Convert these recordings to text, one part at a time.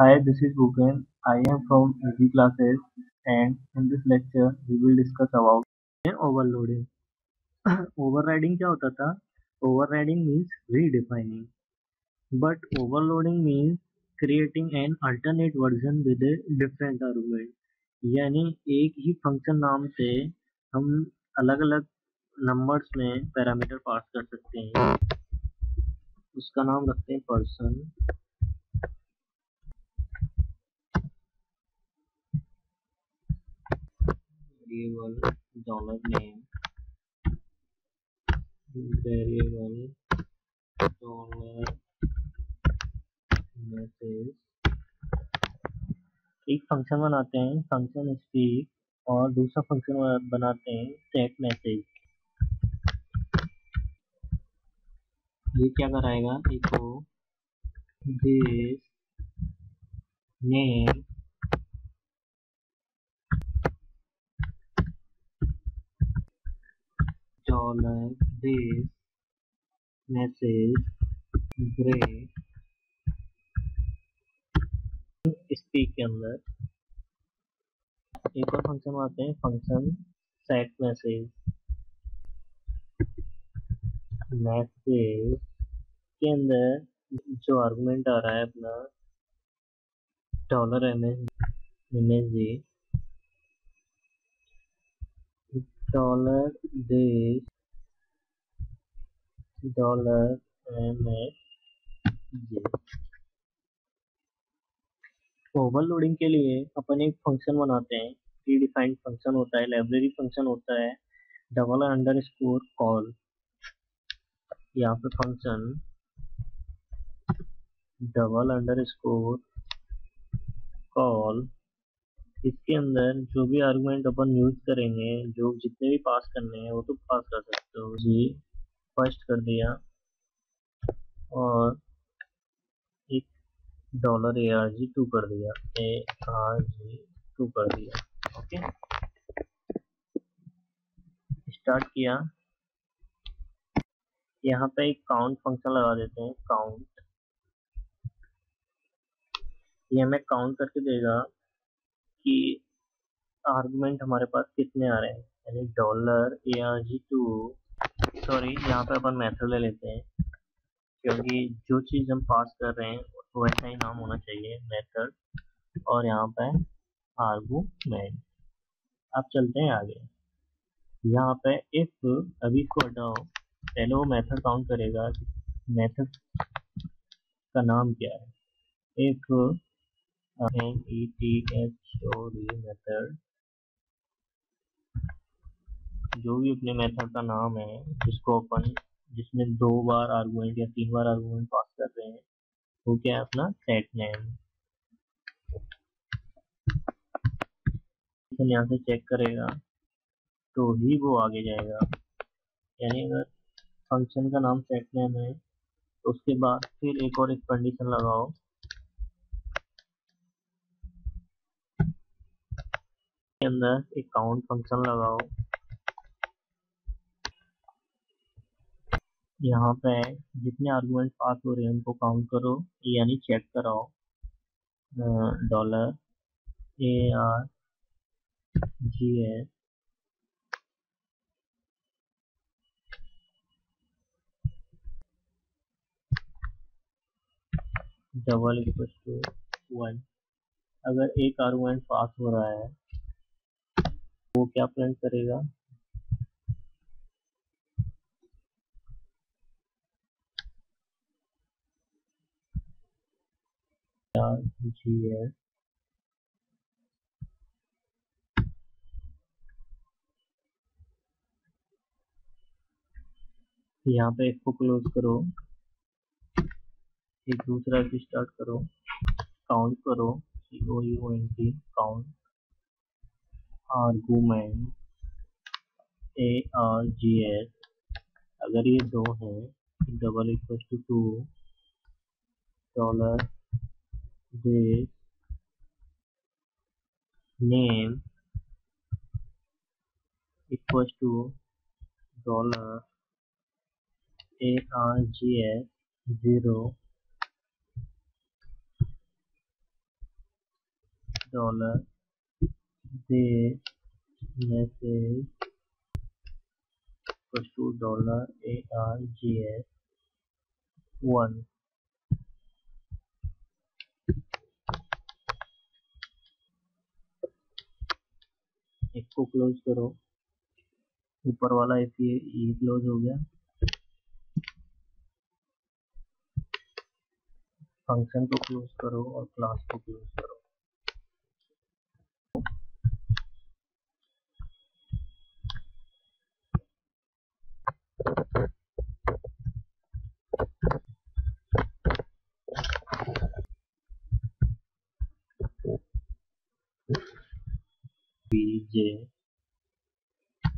Hi, this is Bhupen. I am from EV classes, and in this lecture we will discuss about overloading. Overriding क्या होता था? Overriding means redefining, but overloading means creating an alternate version with a different argument. यानी एक ही function नाम से हम अलग अलग नंबर्स में पैरामीटर पास कर सकते हैं। उसका नाम रखते हैं person, variable, dollar name, variable, dollar message. एक फंक्शन बनाते हैं फंक्शन स्पीक और दूसरा फंक्शन बनाते हैं सेट मैसेज। ये क्या कराएगा? Echo this name dollar this message break speak के अंदर। एक और फंक्शन बनाते हैं फंक्शन सेट मैसेज। मैसेज के अंदर जो आर्गुमेंट आ रहा है अपना dollar MSG, dollar this, dollar MSG। Overloading के लिए अपन एक फंक्शन बनाते हैं, प्री डिफाइंड फंक्शन होता है, लाइब्रेरी फंक्शन होता है, डबल अंडरस्कोर कॉल। यहाँ पे फंक्शन डबल अंडरस्कोर कॉल, इसके अंदर जो भी आर्गुमेंट अपन यूज करेंगे, जो जितने भी पास करने हैं वो तो पास कर सकते हो जी। फर्स्ट कर दिया और एक डॉलर ARG2 कर दिया, ARG2 कर दिया। ओके, स्टार्ट किया। यहाँ पे एक काउंट फंक्शन लगा देते हैं, काउंट। ये हमें काउंट करके देगा कि आर्गुमेंट हमारे पास कितने आ रहे हैं, यानी डॉलर ARG2। सॉरी, यहाँ पे अपन मेथड ले लेते हैं क्योंकि जो चीज हम पास कर रहे हैं तो वैसा ही नाम होना चाहिए, मेथड। और यहाँ पे आर्गुमेंट। अब चलते हैं आगे। यहाँ पे इफ, अभी इसको हटाओ, पहले वो मेथड काउंट करेगा कि मेथड का नाम क्या है। इफ METHOD मेथड, जो भी अपने मेथड का नाम है जिसको अपन, जिसमें 2 बार आर्गुमेंट या 3 बार आर्गुमेंट पास कर रहे हैं, वो क्या है? अपना सेट नेम। यहाँ से चेक करेगा तो ही वो आगे जाएगा। यानी अगर फंक्शन का नाम सेट नेम है तो उसके बाद फिर एक और एक कंडीशन लगाओ, के अंदर एक काउंट फंक्शन लगाओ। यहाँ पे जितने आर्गुमेंट पास हो रहे हैं उनको काउंट करो, यानी चेक कराओ। Dollar ARGS double equal to 1। अगर एक आर्गुमेंट पास हो रहा है वो क्या प्रिंट करेगा? ARGS। यहाँ पे इसको क्लोज करो, एक दूसरा भी स्टार्ट करो, काउंट करो, COUNT, काउंट आर्गुमेंट ARGS। अगर ये 2 है, double equal to 2, dollar this name equal to dollar ARGS 0। Dollar this message equals to dollar args 1। इसको क्लोज करो, ऊपर वाला ये क्लोज हो गया। फंक्शन को क्लोज करो और क्लास को क्लोज करो। bj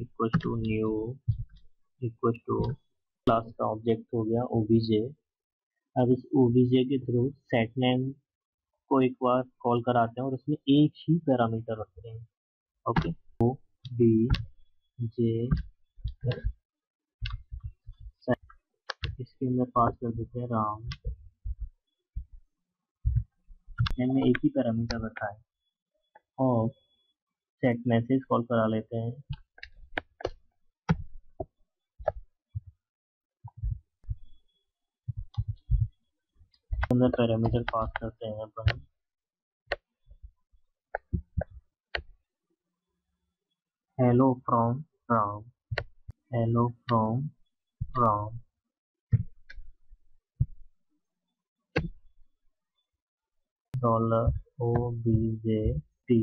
equal to new equal to class का ऑब्जेक्ट हो गया obj। अब इस obj के थ्रू सेट नेम को एक बार कॉल कराते हैं और उसमें एक ही पैरामीटर रखते हैं। ओके, obj इसके अंदर पास कर देते हैं राम, में एक ही पैरामीटर रखा है और सेट मैसेज कॉल करा लेते हैं। अंदर पैरामीटर पास करते हैं अपन hello from Ram, hello from Ram dollar OBJT।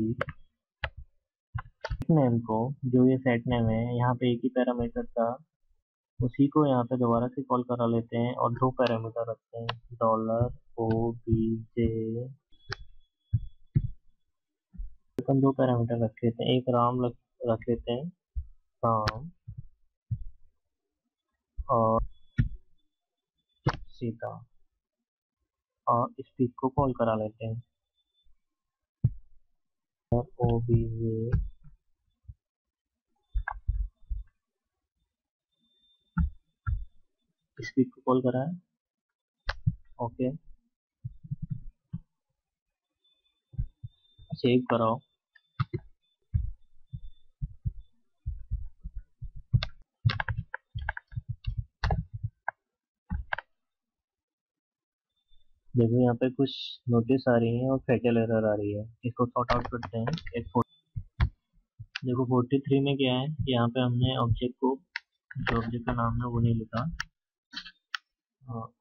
Name को, जो ये सेट नेम है, यहाँ पे एक ही पैरामीटर था, उसी को यहाँ पे दोबारा से कॉल करा लेते हैं और दो पैरामीटर रखते हैं डॉलर OBJ। अपन दो पैरामीटर रख लेते हैं, एक राम रख लेते हैं, राम और सीता, और स्पीक को कॉल करा लेते हैं और OBJ स्पीक को कॉल करा है। ओके, सेव कराओ। देखो यहाँ पे कुछ नोटिस आ रही है और फैटल एरर आ रही है, इसको सॉर्ट आउट करते हैं। देखो 43 में क्या है, यहाँ पे हमने ऑब्जेक्ट को, जो ऑब्जेक्ट का नाम है वो नहीं लिखा,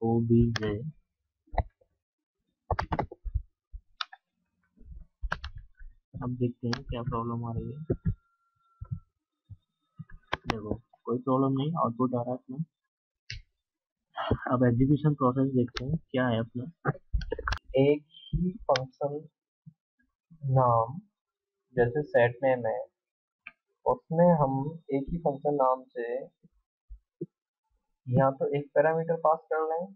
OBJ। अब देखते हैं क्या प्रॉब्लम आ रही है। देखो कोई प्रॉब्लम नहीं, आउटपुट आ रहा है अपना। अब एग्जीक्यूशन प्रोसेस देखते हैं क्या है अपना। एक ही फंक्शन नाम, जैसे सेट नेम है, उसमें हम एक ही फंक्शन नाम से या तो एक पैरामीटर पास कर लें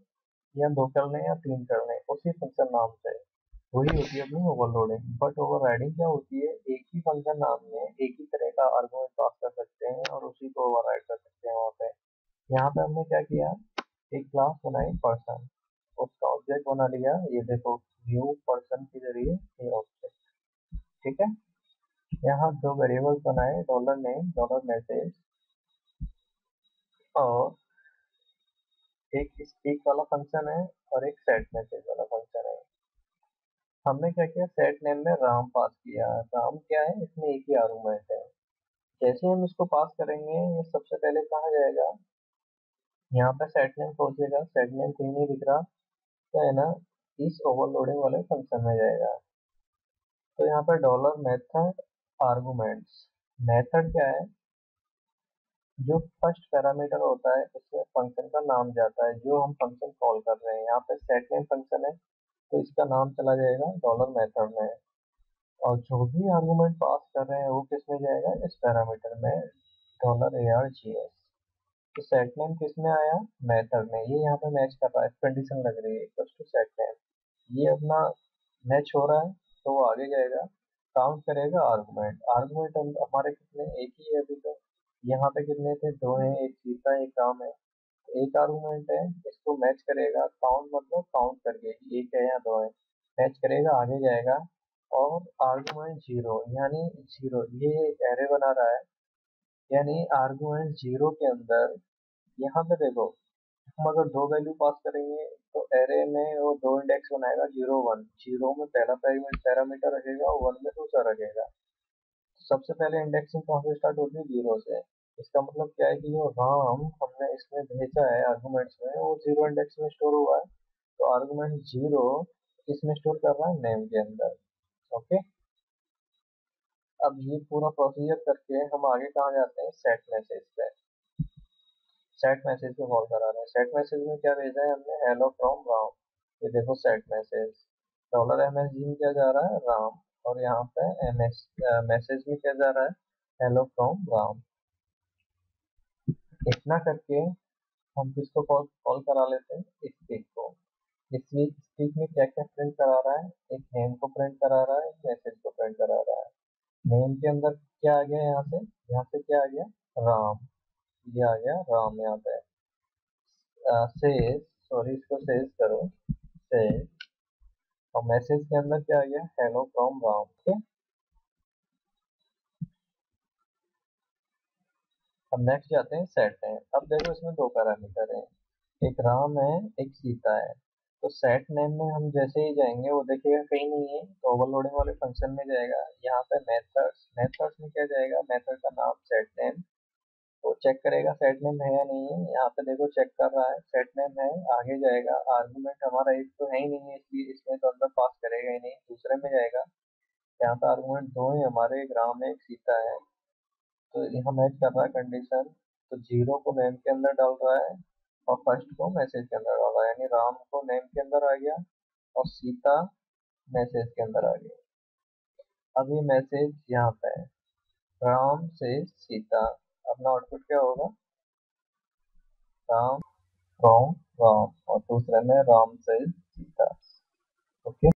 या दो कर लें या तीन कर लें उसी फंक्शन नाम से, वही होती है अपनी ओवरलोडिंग। बट ओवरराइडिंग क्या होती है, एक ही फंक्शन नाम में एक ही तरह का आर्गुमेंट पास कर सकते हैं और उसी को ओवरराइड कर सकते हैं वहाँ पे। यहाँ पे हमने क्या किया, एक क्लास बनाई पर्सन, उसका ऑब्जेक्ट बना लिया, ये देखो न्यू पर्सन के जरिए ये ऑब्जेक्ट। ठीक है, यहाँ दो वेरिएबल्स बनाए, डॉलर नेम, डॉलर मैसेज, और एक स्पीक वाला फंक्शन है और एक सेट मैसेज वाला फंक्शन है। हमने क्या किया, सेट नेम में राम पास किया। राम क्या है, इसमें एक ही आर्गुमेंट है। जैसे हम इसको पास करेंगे, ये सबसे पहले कहाँ जाएगा, यहाँ पे सेट नेम पहुंचेगा, सेट नेम कहीं नहीं दिख रहा, तो है ना, इस ओवरलोडिंग वाले फंक्शन में जाएगा। तो यहाँ पर डॉलर मेथड आर्गुमेंट्स, मेथड क्या है, जो फर्स्ट पैरामीटर होता है इसमें फंक्शन का नाम जाता है, जो हम फंक्शन कॉल कर रहे हैं। यहाँ पे सेट नेम फंक्शन है तो इसका नाम चला जाएगा डॉलर मेथड में, और जो भी आर्गुमेंट पास कर रहे हैं वो किस में जाएगा, इस पैरामीटर में, डॉलर ARGS। तो सेट नेम किस में आया, मेथड में, ये यहाँ पे मैच कर रहा है, कंडीशन लग रही है इक्वल टू सेट नेम, ये अपना मैच हो रहा है तो वो आगे जाएगा, काउंट करेगा आर्गुमेंट। आर्गुमेंट हमारे कितने, एक ही है अभी तो, यहाँ पे कितने थे, दो हैं, एक सीता एक काम है, एक आर्गुमेंट है, इसको मैच करेगा, काउंट मतलब काउंट करके एक है या दो है, मैच करेगा आगे जाएगा, और आर्गुमेंट जीरो, यानी जीरो, ये एरे बना रहा है, यानी आर्गुमेंट जीरो के अंदर यहाँ पे देखो, हम अगर दो वैल्यू पास करेंगे तो एरे में वो दो इंडेक्स बनाएगा, जीरो वन, जीरो में पहला पैरामीटर रखेगा, वन में दूसरा रखेगा। सबसे पहले इंडेक्सिंग कहाँ से स्टार्ट होती है, जीरो से। इसका मतलब क्या है कि जो राम हमने इसमें भेजा है आर्गुमेंट्स में, वो जीरो इंडेक्स में स्टोर हुआ है। तो आर्गुमेंट जीरो किसमें स्टोर कर रहा है, नेम के अंदर। ओके, अब ये पूरा प्रोसीजर करके हम आगे कहाँ जाते हैं, सेट मैसेज पे। सेट मैसेज पे कॉल करा रहे हैं। सेट मैसेज में क्या भेजा है हमने, हेलो फ्रॉम राम। ये देखो सेट मैसेज, डॉलर एमएसजी में क्या जा रहा है, राम। और यहाँ पे एमएस मैसेज में क्या जा रहा है, हेलो फ्रॉम राम। इतना करके हम किसको कॉल कॉल करा लेते हैं, स्टिक को। इसलिए स्टिक में क्या क्या प्रिंट करा रहा है, एक नेम को प्रिंट करा रहा है, एक मैसेज को प्रिंट करा रहा है। नेम के अंदर क्या आ गया, यहाँ से क्या आ गया, राम। ये आ गया राम यहाँ पे। सेज, सॉरी इसको सेज करो, सेज। और मैसेज के अंदर क्या आ गया, हेलो फ्रॉम राम। ठीक है, अब नेक्स्ट जाते हैं सेट है। अब देखो इसमें दो पैरामीटर हैं, एक राम है, एक सीता है। तो सेट नेम में हम जैसे ही जाएंगे वो देखेगा कहीं नहीं है, तो ओवरलोडिंग वाले फंक्शन में जाएगा। यहाँ पे मेथड्स, मेथड्स में क्या जाएगा, मेथड का नाम सेट नेम। वो चेक करेगा सेट नेम है या नहीं है। यहाँ पे देखो चेक कर रहा है, सेट नेम है। आगे जाएगा, आर्गुमेंट हमारा एक तो है ही नहीं है, इसलिए इसमें तो अंदर पास करेगा ही नहीं। दूसरे में जाएगा, यहाँ पे आर्गुमेंट दो है हमारे, एक राम है एक सीता है। तो यहाँ मैच कर रहा है कंडीशन। तो जीरो को नेम के अंदर डाल रहा है और फर्स्ट को मैसेज के अंदर डाल रहा है, यानी राम को नेम के अंदर आ गया और सीता मैसेज के अंदर आ गई। अब ये मैसेज यहाँ पे है, राम से सीता। अपना आउटपुट क्या होगा, राम फ्रॉम राम, और दूसरे में राम से सीता। ओके।